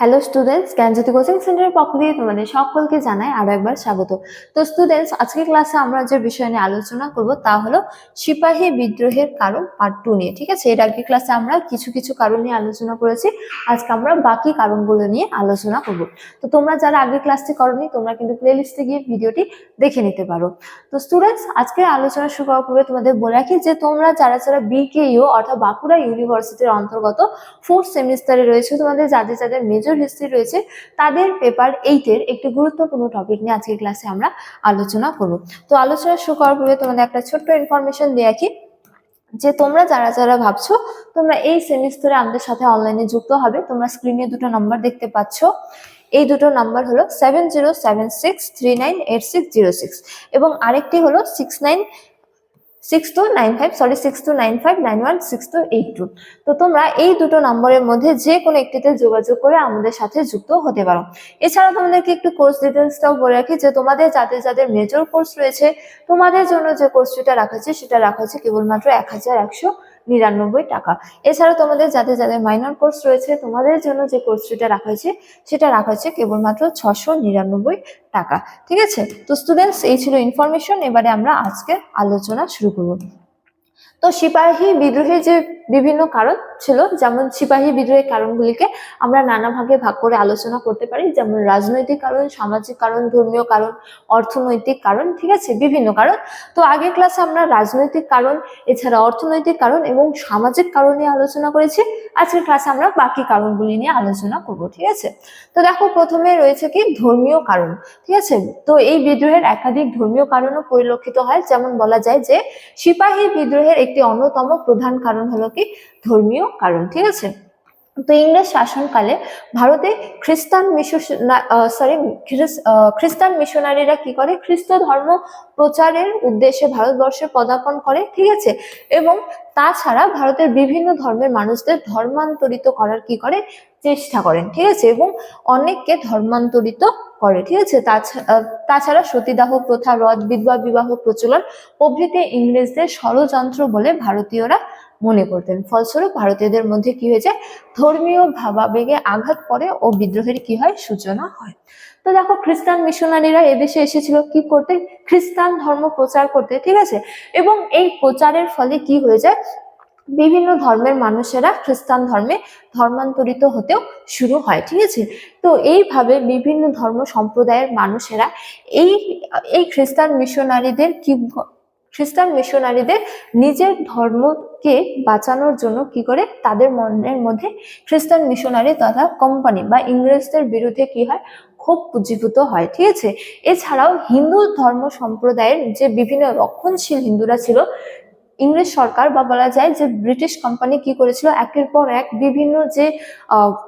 Hello students, জ্ঞানজ্যোতি coaching সেন্টারের পক্ষ থেকে তোমাদের সকলকে জানাই আরো একবার স্বাগত। তো স্টুডেন্টস, আজকের ক্লাসে আমরা যে বিষয় নিয়ে আলোচনা করব তা হলো সিপাহী বিদ্রোহের কারণ পার্ট 2 নিয়ে। ঠিক আছে, এর আগের ক্লাসে আমরা কিছু কারণ নিয়ে আলোচনা করেছি, আজকে আমরা বাকি কারণগুলো নিয়ে আলোচনা করব। তো তোমরা যারা আগের ক্লাসটি করোনি তোমরা কিন্তু প্লেলিস্টে গিয়ে ভিডিওটি দেখে নিতে পারো। তো স্টুডেন্টস, আজকে আলোচনা শুরু করার পূর্বে তোমাদের বলে রাখি যে তোমরা যারা বিকেইউ অর্থাৎ বাঁকুড়া ইউনিভার্সিটির অন্তর্গত 4th সেমিস্টারে রয়েছে, তোমাদের যাদের মেজর হিস্ট্রি রয়েছে তাদের পেপার 8 এর একটি গুরুত্বপূর্ণ টপিক নিয়ে আজকের ক্লাসে আমরা আলোচনা করব। তো আলোচনা শুরু করার পূর্বে তোমাদের একটা ছোট্ট ইনফরমেশন দিয়ে রাখি যে তোমরা যারা ভাবছো তোমরা এই সেমিস্টারে আমাদের সাথে অনলাইনে যুক্ত হবে, তোমরা স্ক্রিনে দুটো নাম্বার দেখতে পাচ্ছ। এই দুটো নাম্বার হলো 7076398606 এবং আরেকটি হলো 6295916282। তো তোমরা এই দুটো নম্বরের মধ্যে যে কোনো একটিতে যোগাযোগ করে আমাদের সাথে যুক্ত হতে পারো। এছাড়া তোমাদেরকে একটু কোর্স ডিটেলসটাও বলে রাখি যে তোমাদের যাদের মেজর কোর্স রয়েছে তোমাদের জন্য যে কোর্স ফিটা রাখা হয়েছে সেটা রাখা হয়েছে কেবলমাত্র 1199 টাকা। এছাড়া তোমাদের যাদের মাইনর কোর্স রয়েছে তোমাদের জন্য যে কোর্স ফিটা রাখা হয়েছে সেটা রাখা হয়েছে কেবলমাত্র 699 টাকা। ঠিক আছে, তো স্টুডেন্টস, এই ছিল ইনফরমেশন। এবারে আমরা আজকে আলোচনা শুরু করব। তো সিপাহী বিদ্রোহের যে বিভিন্ন কারণ ছিল, যেমন সিপাহী বিদ্রোহের কারণগুলিকে আমরা নানা ভাগে ভাগ করে আলোচনা করতে পারি, যেমন রাজনৈতিক কারণ, সামাজিক কারণ, ধর্মীয় কারণ, অর্থনৈতিক কারণ। ঠিক আছে, বিভিন্ন কারণ। তো আগের ক্লাসে আমরা রাজনৈতিক কারণ, এছাড়া অর্থনৈতিক কারণ এবং সামাজিক কারণ নিয়ে আলোচনা করেছি। আজকের ক্লাসে আমরা বাকি কারণগুলি নিয়ে আলোচনা করব। ঠিক আছে, তো দেখো প্রথমে রয়েছে কি ধর্মীয় কারণ। ঠিক আছে, তো এই বিদ্রোহের একাধিক ধর্মীয় কারণও পরিলক্ষিত হয়, যেমন বলা যায় যে সিপাহী বিদ্রোহের একটি অন্যতম প্রধান কারণ হলো কি ধর্মীয় কারণ। ঠিক আছে, তো ইংরেজ শাসনকালে ভারতে খ্রিস্টান মিশনারিরা কি করে, খ্রিস্ট ধর্ম প্রচারের উদ্দেশ্যে ভারতবর্ষে পদার্পণ করে। ঠিক আছে, এবং তাছাড়া ভারতের বিভিন্ন ধর্মের মানুষদের ধর্মান্তরিত করার কি করে চেষ্টা করেন। ঠিক আছে, এবং অনেককে ধর্মান্তরিত করে। ঠিক আছে, তাছাড়া সতীদাহ প্রথা রদ, বিধবা বিবাহ প্রচলন প্রভৃতি ইংরেজদের ষড়যন্ত্র বলে ভারতীয়রা মনে করতেন। ফলস্বরূপ ভারতীয়দের মধ্যে কি হয়েছে, ধর্মীয় ভাবাবেগে আঘাত পড়ে ও বিদ্রোহের কি হয়, সূচনা হয়। তো দেখো খ্রিস্টান মিশনারিরা এদেশে এসেছিল কি করতে, খ্রিস্টান ধর্ম প্রচার করতে। ঠিক আছে, এবং এই প্রচারের ফলে কি হয়ে যায়, বিভিন্ন ধর্মের মানুষেরা খ্রিস্টান ধর্মে ধর্মান্তরিত হতেও শুরু হয়। ঠিক আছে, তো এইভাবে বিভিন্ন ধর্ম সম্প্রদায়ের মানুষেরা এই এই খ্রিস্টান মিশনারিদের নিজের ধর্মকে বাঁচানোর জন্য কি করে, তাদের মনের মধ্যে খ্রিস্টান মিশনারি তথা কোম্পানি বা ইংরেজদের বিরুদ্ধে কি হয়, খুব পুঞ্জীভূত হয়। ঠিক আছে, এছাড়াও হিন্দু ধর্ম সম্প্রদায়ের যে বিভিন্ন রক্ষণশীল হিন্দুরা ছিল, ইংরেজ সরকার বা বলা যায় যে ব্রিটিশ কোম্পানি কি করেছিল, একের পর এক বিভিন্ন যে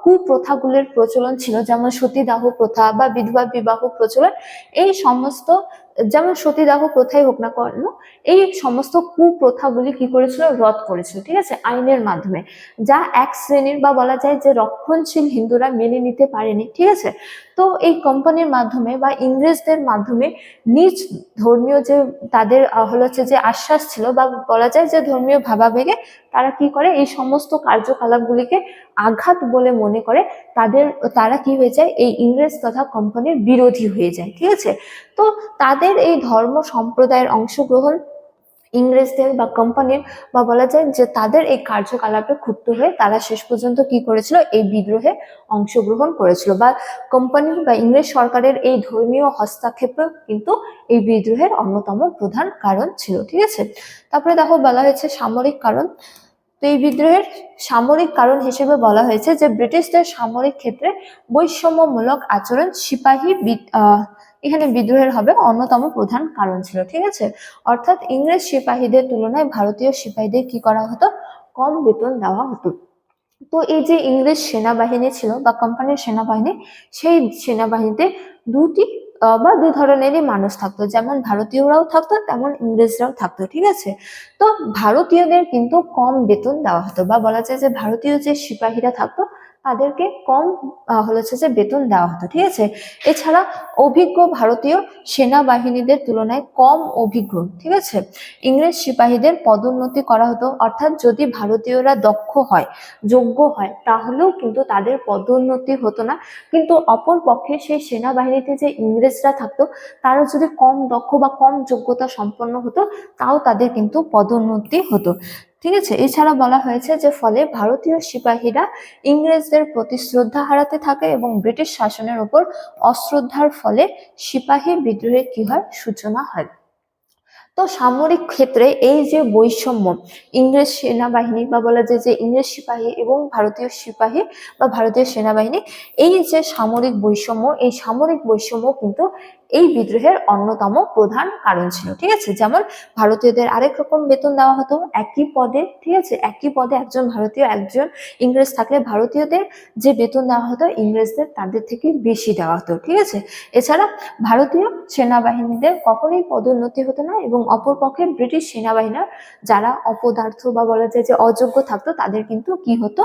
কুপ্রথাগুলির প্রচলন ছিল, যেমন সতীদাহ প্রথা বা বিধবা বিবাহ প্রচলন, এই সমস্ত, যেমন সতীদাহ প্রথাই হোক না কেন, এই সমস্ত কুপ্রথাগুলি কি করেছিল, রদ করেছিল। ঠিক আছে, আইনের মাধ্যমে, যা এক শ্রেণীর বা বলা যায় যে রক্ষণশীল হিন্দুরা মেনে নিতে পারেনি। ঠিক আছে, তো এই কোম্পানির মাধ্যমে বা ইংরেজদের মাধ্যমে নিজ ধর্মীয় যে তাদের হচ্ছে যে আশ্বাস ছিল বা বলা যায় যে ধর্মীয় ভাবাবেগে তারা কি করে, এই সমস্ত কার্যকলাপগুলিকে আঘাত বলে মনে করে তারা কি হয়ে যায়, এই ইংরেজ তথা কোম্পানির বিরোধী হয়ে যায়। ঠিক আছে, তো তাদের এই ধর্ম সম্প্রদায়ের অংশগ্রহণ ইংরেজদের বা কোম্পানির বা বলা যায় যে তাদের এই কার্যকলাপে ক্ষুব্ধ হয়ে তারা শেষ পর্যন্ত কি করেছিল, এই বিদ্রোহে অংশগ্রহণ করেছিল, বা কোম্পানির বা ইংরেজ সরকারের এই ধর্মীয় হস্তক্ষেপে কিন্তু এই বিদ্রোহের অন্যতম প্রধান কারণ ছিল। ঠিক আছে, তারপরে দেখো বলা হয়েছে সামরিক কারণ। তো এই বিদ্রোহের সামরিক কারণ হিসেবে বলা হয়েছে যে ব্রিটিশদের সামরিক ক্ষেত্রে বৈষম্যমূলক আচরণ এখানে বিদ্রোহের হবে অন্যতম প্রধান কারণ ছিল। ঠিক আছে, অর্থাৎ ইংরেজ সিপাহীদের তুলনায় ভারতীয় সিপাহীদের কি করা হতো, কম বেতন দেওয়া হতো। তো এই যে ইংরেজ সেনাবাহিনী ছিল বা কোম্পানির সেনাবাহিনী, সেই সেনাবাহিনীতে দু ধরনেরই মানুষ থাকতো, যেমন ভারতীয়রাও থাকতো তেমন ইংরেজরাও থাকতো। ঠিক আছে, তো ভারতীয়দের কিন্তু কম বেতন দেওয়া হতো বা বলা যায় যে ভারতীয় যে সিপাহীরা থাকতো তাদেরকে কম যে বেতন দেওয়া হতো, ঠিক আছে। এছাড়া অভিজ্ঞ ভারতীয় সেনাবাহিনীদের তুলনায় কম অভিজ্ঞ, ঠিক আছে, ইংরেজ সিপাহীদের পদোন্নতি করা হতো। অর্থাৎ যদি ভারতীয়রা দক্ষ হয়, যোগ্য হয়, তাহলেও কিন্তু তাদের পদোন্নতি হতো না। কিন্তু অপর পক্ষে সেই সেনাবাহিনীতে যে ইংরেজরা থাকতো, তারা যদি কম দক্ষ বা কম যোগ্যতা সম্পন্ন হতো, তাও তাদের কিন্তু পদোন্নতি হতো, ঠিক আছে। এছাড়া বলা হয়েছে যে ফলে ভারতীয় সিপাহীরা ইংরেজদের প্রতি শ্রদ্ধা হারাতে থাকে এবং ব্রিটিশ শাসনের উপর অশ্রদ্ধার ফলে সিপাহী বিদ্রোহের কি হয়, সূচনা হয়। তো সামরিক ক্ষেত্রে এই যে বৈষম্য, ইংরেজ সেনাবাহিনী বা বলা যায় যে ইংরেজ সিপাহী এবং ভারতীয় সিপাহী বা ভারতীয় সেনাবাহিনী, এই যে সামরিক বৈষম্য, এই সামরিক বৈষম্য কিন্তু এই বিদ্রোহের অন্যতম প্রধান কারণ ছিল, ঠিক আছে। যেমন ভারতীয়দের আরেক রকম বেতন দেওয়া হতো একই পদে, ঠিক আছে, একই পদে একজন ভারতীয় একজন ইংরেজ থাকলে ভারতীয়দের যে বেতন দেওয়া হতো ইংরেজদের তাদের থেকে বেশি দেওয়া হতো, ঠিক আছে। এছাড়া ভারতীয় সেনাবাহিনীদের কখনোই পদোন্নতি হতো না এবং অপরপক্ষে ব্রিটিশ সেনাবাহিনীর যারা অপদার্থ বা বলা যায় যে অযোগ্য থাকতো, তাদের কিন্তু কি হতো,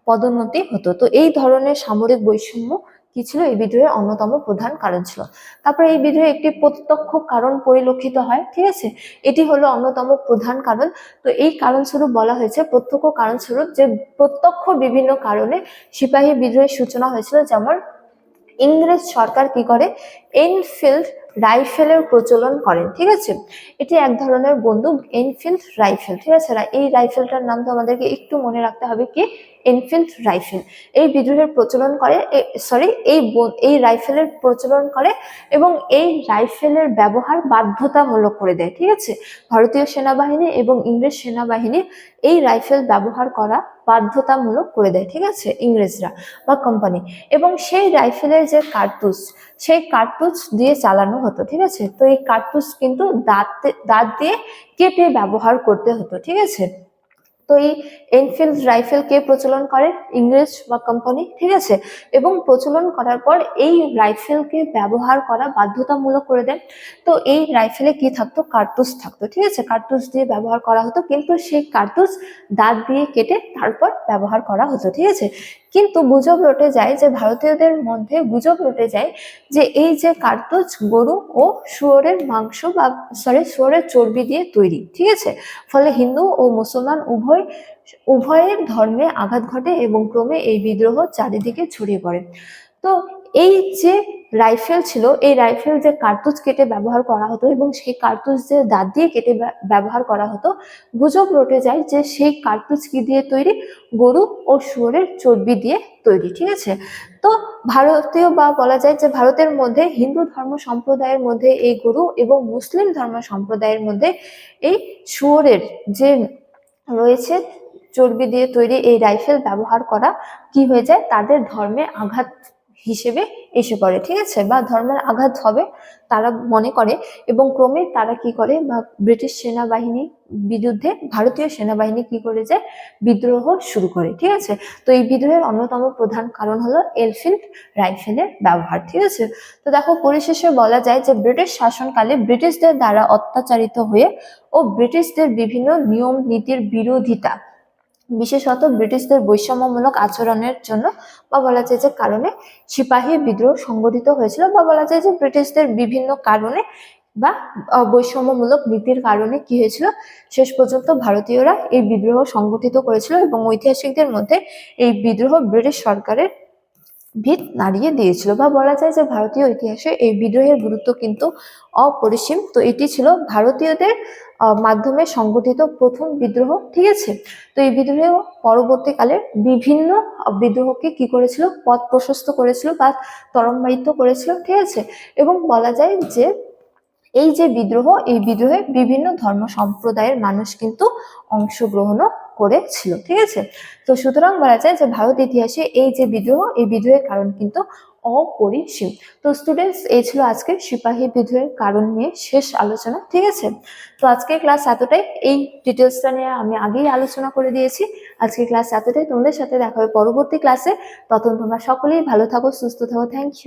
পদোন্নতি হতো। তো এই ধরনের সামরিক বৈষম্য কি ছিল, এই বিদ্রোহের অন্যতম প্রধান কারণ ছিল। তারপরে এই বিদ্রোহে একটি প্রত্যক্ষ কারণ পরিলক্ষিত হয়, ঠিক আছে, এটি হলো অন্যতম প্রধান কারণ। তো এই কারণস্বরূপ বলা হয়েছে, প্রত্যক্ষ কারণস্বরূপ যে প্রত্যক্ষ বিভিন্ন কারণে সিপাহী বিদ্রোহের সূচনা হয়েছিল। যেমন ইংরেজ সরকার কি করে, এনফিল্ড রাইফেলের প্রচলন করেন, ঠিক আছে। এটি এক ধরনের বন্দুক, এনফিল্ড রাইফেল, ঠিক আছে। এই রাইফেলটার নাম তো আমাদেরকে একটু মনে রাখতে হবে, কি, এনফিল্ড রাইফেল। এই বিদ্রোহের প্রচলন করে, এই রাইফেলের প্রচলন করে এবং এই রাইফেলের ব্যবহার বাধ্যতামূলক করে দেয়, ঠিক আছে। ভারতীয় সেনাবাহিনী এবং ইংরেজ সেনাবাহিনী এই রাইফেল ব্যবহার করা বাধ্যতামূলক করে দেয়, ঠিক আছে, ইংরেজরা বা কোম্পানি। এবং সেই রাইফেলের যে কার্তুজ, সেই কার্তুজ দিয়ে চালানো হতো, ঠিক আছে। তো এই কার্তুজ কিন্তু দাঁত দিয়ে কেটে ব্যবহার করতে হতো, ঠিক আছে। তো এই এনফিল্ড রাইফেল কে প্রচলন করে, ইংরেজ বা কোম্পানি, ঠিক আছে। এবং প্রচলন করার পর এই রাইফেলকে ব্যবহার করা বাধ্যতামূলক করে দেয়। তো এই রাইফেলে কি থাকতো, কার্তুজ থাকতো, ঠিক আছে, কার্তুজ দিয়ে ব্যবহার করা হতো, কিন্তু সেই কার্তুজ দাঁত দিয়ে কেটে তারপর ব্যবহার করা হতো, ঠিক আছে। কিন্তু গুজব রটে যায়, যে ভারতীয়দের মধ্যে গুজব রটে যায় যে এই যে কার্তুজ গরু ও শুয়োরের মাংস বা শুয়োরের চর্বি দিয়ে তৈরি, ঠিক আছে। ফলে হিন্দু ও মুসলমান উভয়ের ধর্মে আঘাত ঘটে এবং ক্রমে এই বিদ্রোহ চারিদিকে ছড়িয়ে পড়ে। তো এই যে রাইফেল ছিল, এই রাইফেল যে কার্তুজ কেটে ব্যবহার করা হতো এবং সেই কার্তুজ যে দাঁত দিয়ে কেটে ব্যবহার করা হতো, গুজব রটে যায় যে সেই কার্তুজ কি দিয়ে তৈরি, গরু ও শুয়োরের চর্বি দিয়ে তৈরি, ঠিক আছে। তো ভারতীয় বা বলা যায় যে ভারতের মধ্যে হিন্দু ধর্ম সম্প্রদায়ের মধ্যে এই গরু এবং মুসলিম ধর্ম সম্প্রদায়ের মধ্যে এই শুয়োরের যে রয়েছে চর্বি দিয়ে তৈরি এই রাইফেল ব্যবহার করা কি হয়ে যায়, তাদের ধর্মে আঘাত হিসেবে এসে পড়ে, ঠিক আছে, বা ধর্মের আঘাত হবে তারা মনে করে। এবং ক্রমে তারা কি করে, বা ব্রিটিশ সেনাবাহিনী বিরুদ্ধে ভারতীয় সেনাবাহিনী কি করে যায়, বিদ্রোহ শুরু করে, ঠিক আছে। তো এই বিদ্রোহের অন্যতম প্রধান কারণ হলো এনফিল্ড রাইফেলের ব্যবহার, ঠিক আছে। তো দেখো, পরিশেষে বলা যায় যে ব্রিটিশ শাসনকালে ব্রিটিশদের দ্বারা অত্যাচারিত হয়ে ও ব্রিটিশদের বিভিন্ন নিয়ম নীতির বিরোধিতা, বিশেষত ব্রিটিশদের বৈষম্যমূলক আচরণের জন্য বা বলা যায় যে কারণে সিপাহী বিদ্রোহ সংগঠিত হয়েছিল, বা বলা যায় যে ব্রিটিশদের বিভিন্ন কারণে বা বৈষম্যমূলক নীতির কারণে কি হয়েছিল, শেষ পর্যন্ত ভারতীয়রা এই বিদ্রোহ সংগঠিত করেছিল এবং ঐতিহাসিকদের মধ্যে এই বিদ্রোহ ব্রিটিশ সরকারের ভিত নাড়িয়ে দিয়েছিল, বা বলা যায় যে ভারতীয় ইতিহাসে এই বিদ্রোহের গুরুত্ব কিন্তু অপরিসীম। তো এটি ছিল ভারতীয়দের মাধ্যমে সংগঠিত প্রথম বিদ্রোহ, ঠিক আছে। তো এই বিদ্রোহ পরবর্তীকালে বিভিন্ন বিদ্রোহকে কি করেছিল, পথ প্রশস্ত করেছিল বা ত্বরান্বিত করেছিল, ঠিক আছে। এবং বলা যায় যে এই যে বিদ্রোহ, এই বিদ্রোহে বিভিন্ন ধর্ম সম্প্রদায়ের মানুষ কিন্তু অংশগ্রহণও করেছিল, ঠিক আছে। তো সুতরাং বলা যায় যে ভারত ইতিহাসে এই যে বিদ্রোহ, এই বিদ্রোহের কারণ কিন্তু অপরিসীম। তো স্টুডেন্টস, এই ছিল আজকে সিপাহী বিদ্রোহের কারণ নিয়ে শেষ আলোচনা, ঠিক আছে। তো আজকে ক্লাস এতটাই, এই ডিটেলসটা নিয়ে আমি আগেই আলোচনা করে দিয়েছি। আজকে ক্লাস এতটাই, তোমাদের সাথে দেখা হবে পরবর্তী ক্লাসে। ততক্ষণ তোমরা সকলেই ভালো থাকো, সুস্থ থাকো। Thank you.